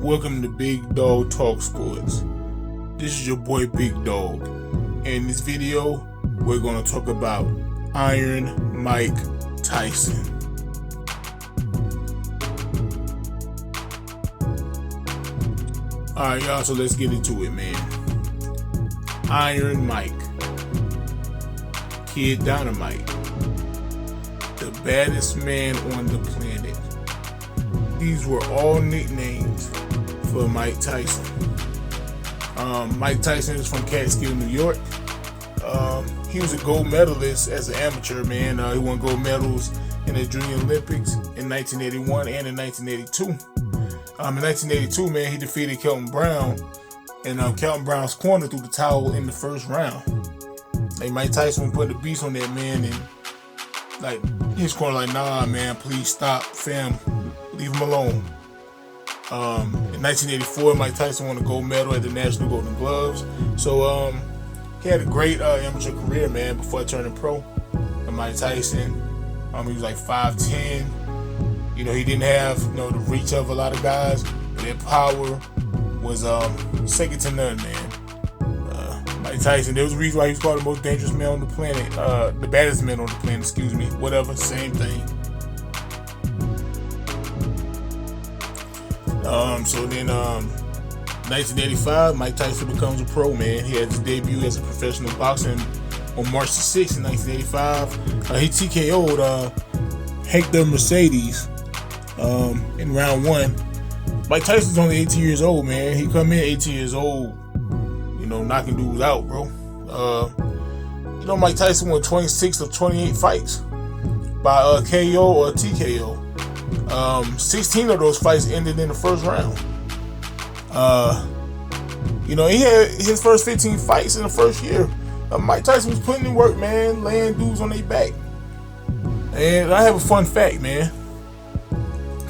Welcome to Big Dog Talk Sports. This is your boy Big Dog. And in this video, we're going to talk about Iron Mike Tyson. Alright, y'all, so let's get into it, man. Iron Mike. Kid Dynamite. The baddest man on the planet. These were all nicknames for Mike Tyson. Mike Tyson is from Catskill, New York. He was a gold medalist as an amateur, man. He won gold medals in the Junior Olympics in 1981 and in 1982. In 1982, man, he defeated Kelton Brown in Kelton Brown's corner through the towel in the first round. Like, Mike Tyson was putting the beast on that man, and like his corner, like, nah, man, please stop, fam, leave him alone. In 1984, Mike Tyson won a gold medal at the National Golden Gloves. So he had a great amateur career, man, before turning pro. Mike Tyson, he was like 5'10". You know, he didn't have, the reach of a lot of guys, but that power was second to none, man. Mike Tyson, there was a reason why he was called the most dangerous man on the planet, the baddest man on the planet, excuse me, whatever, same thing. So then, 1985, Mike Tyson becomes a pro, man. He had his debut as a professional boxer on March the 6th in 1985. He TKO'd Hector Mercedes in round one. Mike Tyson's only 18 years old, man. He come in 18 years old, knocking dudes out, bro. Mike Tyson won 26 of 28 fights by KO or TKO. 16 of those fights ended in the first round. He had his first 15 fights in the first year. Mike Tyson was putting in work, man, laying dudes on their back. And I have a fun fact, man.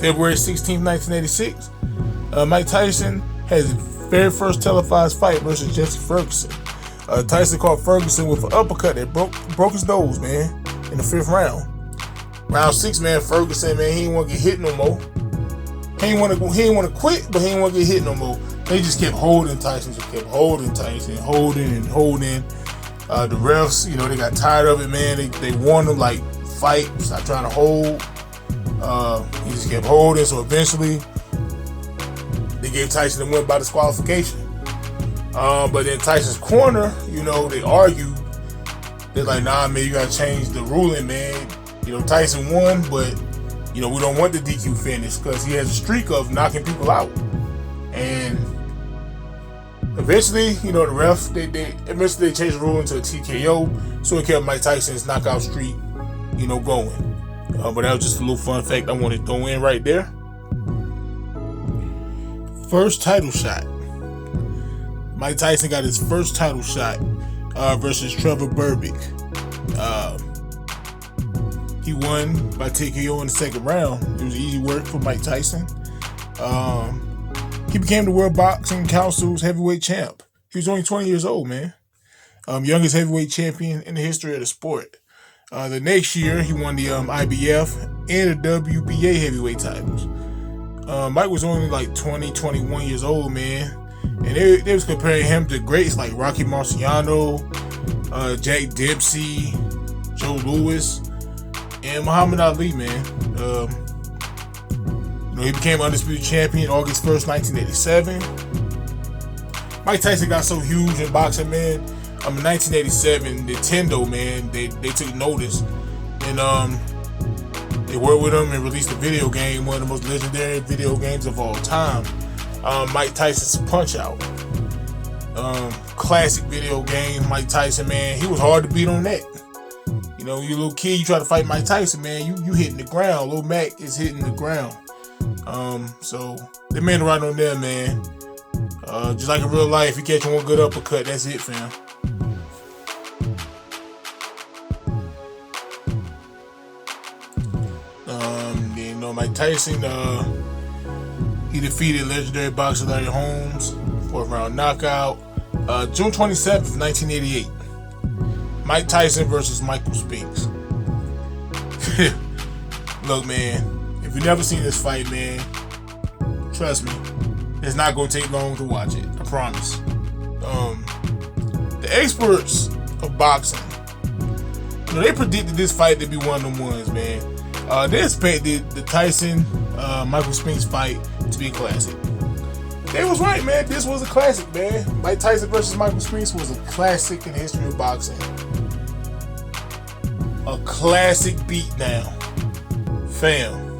February 16, 1986, Mike Tyson had his very first televised fight versus Jesse Ferguson. Tyson caught Ferguson with an uppercut that broke his nose, man, in the fifth round. Round 6, man, Ferguson, man, he didn't want to get hit no more. He didn't want to quit, but he didn't want to get hit no more. They just kept holding Tyson, holding. The refs, they got tired of it, man. They warned him, like, fight, stop trying to hold. He just kept holding, so eventually they gave Tyson the win by disqualification. But then Tyson's corner, they argued. They're like, nah, man, you gotta change the ruling, man. Tyson won, but we don't want the DQ finish because he has a streak of knocking people out. And eventually, the refs they changed the ruling to a TKO, so it kept Mike Tyson's knockout streak, going. But that was just a little fun fact I wanted to throw in right there. First title shot. Mike Tyson got his first title shot versus Trevor Berbick. He won by TKO in the second round. It was easy work for Mike Tyson. He became the World Boxing Council's heavyweight champ. He was only 20 years old, man. Youngest heavyweight champion in the history of the sport. The next year, he won the IBF and the WBA heavyweight titles. Mike was only like 20, 21 years old, man. And they was comparing him to greats like Rocky Marciano, Jack Dempsey, Joe Louis, and Muhammad Ali, man. He became undisputed champion August 1st, 1987. Mike Tyson got so huge in boxing, man. In 1987, Nintendo, man, they took notice, and they worked with him and released a video game, one of the most legendary video games of all time, Mike Tyson's Punch-Out. Classic video game. Mike Tyson, man, he was hard to beat on that. You little kid, you try to fight Mike Tyson, man, you hitting the ground. Lil Mac is hitting the ground. So they made it right on there, man. Just like in real life, you catch one good uppercut, that's it, fam. Mike Tyson, he defeated legendary boxer Larry Holmes, fourth round knockout. June 27th, 1988. Mike Tyson versus Michael Spinks. Look, man, if you've never seen this fight, man, trust me, It's not going to take long to watch it. I promise. The experts of boxing, they predicted this fight to be one of them ones, man. They expected the Tyson Michael Spinks fight to be a classic. They was right, man. This was a classic, man. Mike Tyson versus Michael Spinks was a classic in the history of boxing. A classic beatdown. Fam.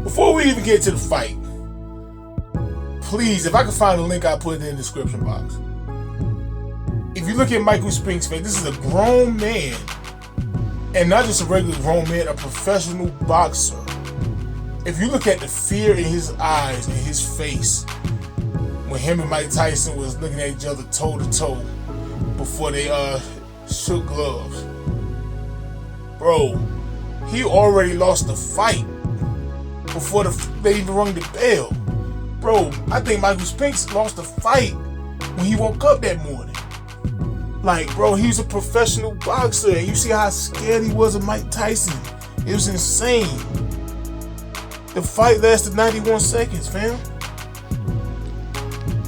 Before we even get to the fight, please, if I can find a link, I'll put it in the description box. If you look at Michael Spinks' face, this is a grown man. And not just a regular grown man, a professional boxer. If you look at the fear in his eyes and his face when him and Mike Tyson was looking at each other toe to toe before they shook gloves. Bro, he already lost the fight before they even rung the bell. Bro, I think Michael Spinks lost the fight when he woke up that morning. Like, bro, he's a professional boxer, and you see how scared he was of Mike Tyson. It was insane. The fight lasted 91 seconds, fam.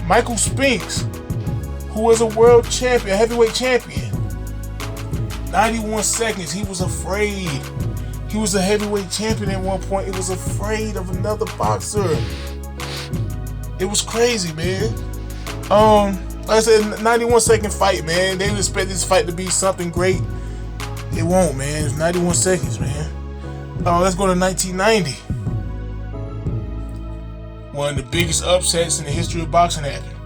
Michael Spinks, who was a world champion, heavyweight champion, 91 seconds, he was afraid. He was a heavyweight champion at one point. He was afraid of another boxer. It was crazy, man. Like I said, 91-second fight, man. They would expect this fight to be something great. It won't, man. It's 91 seconds, man. Let's go to 1990. One of the biggest upsets in the history of boxing happened.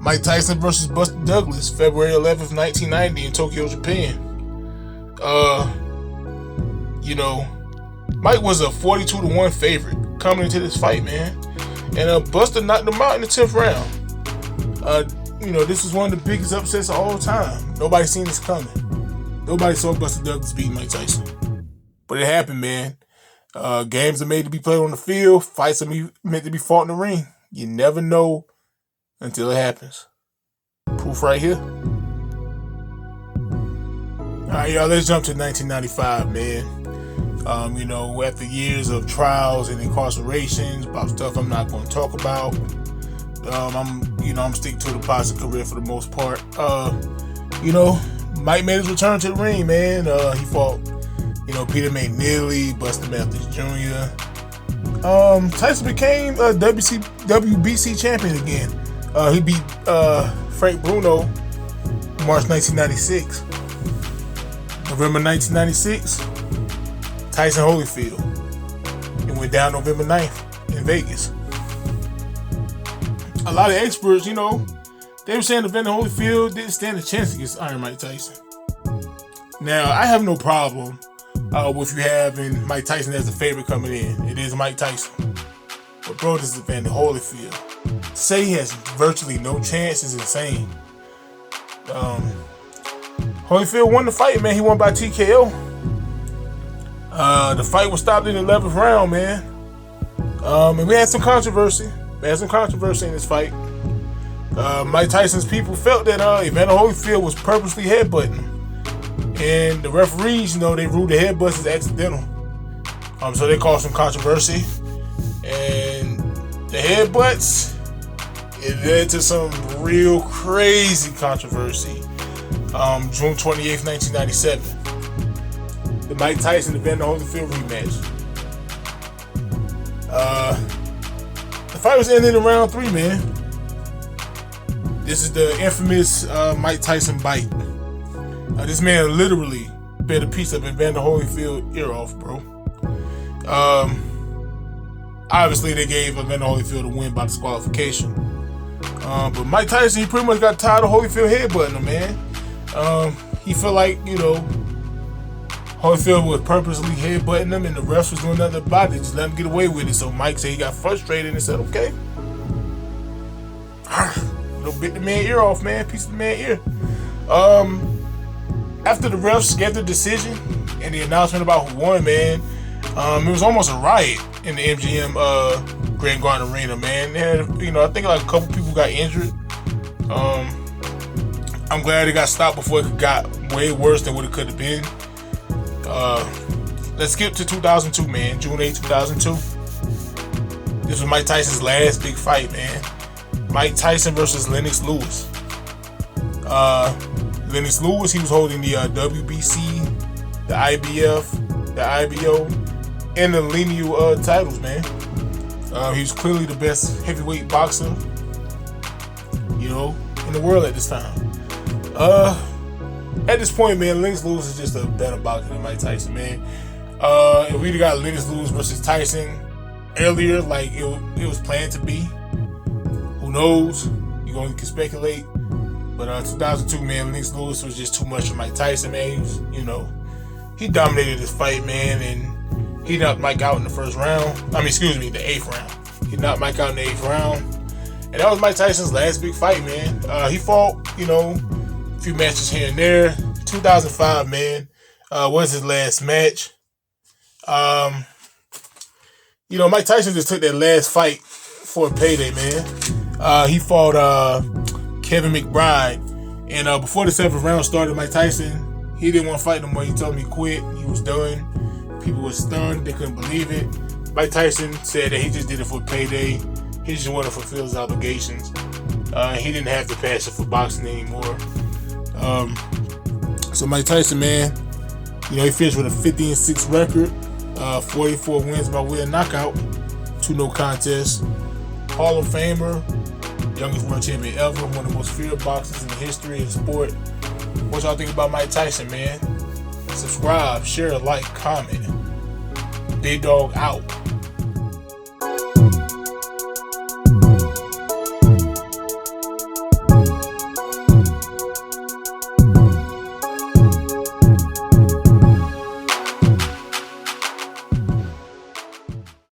Mike Tyson versus Buster Douglas, February 11th, 1990 in Tokyo, Japan. Mike was a 42-1 favorite coming into this fight, man. And Buster knocked him out in the 10th round. This is one of the biggest upsets of all time. Nobody seen this coming. Nobody saw Buster Douglas beat Mike Tyson. But it happened, man. Games are made to be played on the field. Fights are meant to be fought in the ring. You never know until it happens. Proof right here. Alright, y'all, let's jump to 1995, man. After years of trials and incarcerations about stuff I'm not going to talk about, I'm sticking to the boxing career for the most part. Mike made his return to the ring, man. He fought, Peter McNeely, Buster Matthews Jr. Tyson became a WBC champion again. He beat Frank Bruno March 1996. November 1996, Tyson Holyfield. It went down November 9th in Vegas. A lot of experts, they were saying Evander Holyfield didn't stand a chance against Iron Mike Tyson. Now, I have no problem with you having Mike Tyson as the favorite coming in. It is Mike Tyson. But bro, this is Evander Holyfield. To say he has virtually no chance is insane. Holyfield won the fight, man. He won by TKO. The fight was stopped in the 11th round, man. And we had some controversy. We had some controversy in this fight. Mike Tyson's people felt that Evander Holyfield was purposely headbutting him. And the referees, they ruled the headbutts as accidental. So they caused some controversy. And the headbutts, it led to some real crazy controversy. June 28th, 1997. The Mike Tyson Evander Holyfield rematch. The fight was ended in round 3, man. This is the infamous Mike Tyson bite. This man literally bit a piece of Evander Holyfield's ear off, bro. Obviously, they gave Evander Holyfield a win by disqualification. But Mike Tyson, he pretty much got tired of Holyfield headbutting him, man. He felt like, Holyfield was purposely headbutting him and the refs was doing nothing about it. Just let him get away with it. So Mike said he got frustrated and said, okay. Bit the man ear off, man. Piece of the man ear. After the refs gave the decision and the announcement about who won, man, it was almost a riot in the MGM Grand Garden Arena, man. They had, I think like a couple people got injured. I'm glad it got stopped before it got way worse than what it could have been. Let's skip to 2002, man. June 8, 2002. This was Mike Tyson's last big fight, man. Mike Tyson versus Lennox Lewis. Lennox Lewis, he was holding the WBC, the IBF, the IBO, and the lineal titles, man. He was clearly the best heavyweight boxer, you know, in the world at this time. At this point, man, Lennox Lewis is just a better boxer than Mike Tyson, man. If we'd got Lennox Lewis versus Tyson earlier, like it was planned to be, who knows? You can speculate. But 2002, man, Lennox Lewis was just too much for Mike Tyson, man. He dominated this fight, man, and he knocked Mike out in the first round. The 8th round. He knocked Mike out in the 8th round. And that was Mike Tyson's last big fight, man. He fought, a few matches here and there. 2005, man, was his last match. Mike Tyson just took that last fight for a payday, man. He fought Kevin McBride, and before the 7th round started, Mike Tyson, he didn't want to fight no more. He told me he quit. He was done. People were stunned. They couldn't believe it. Mike Tyson said that he just did it for payday. He just wanted to fulfill his obligations. He didn't have the passion for boxing anymore. So Mike Tyson, man, he finished with a 50-6 record, 44 wins by way of knockout, 2 no contests, Hall of Famer, youngest world champion ever, one of the most feared boxers in the history of the sport. What y'all think about Mike Tyson, man? Subscribe, share, like, comment. Big Dog out.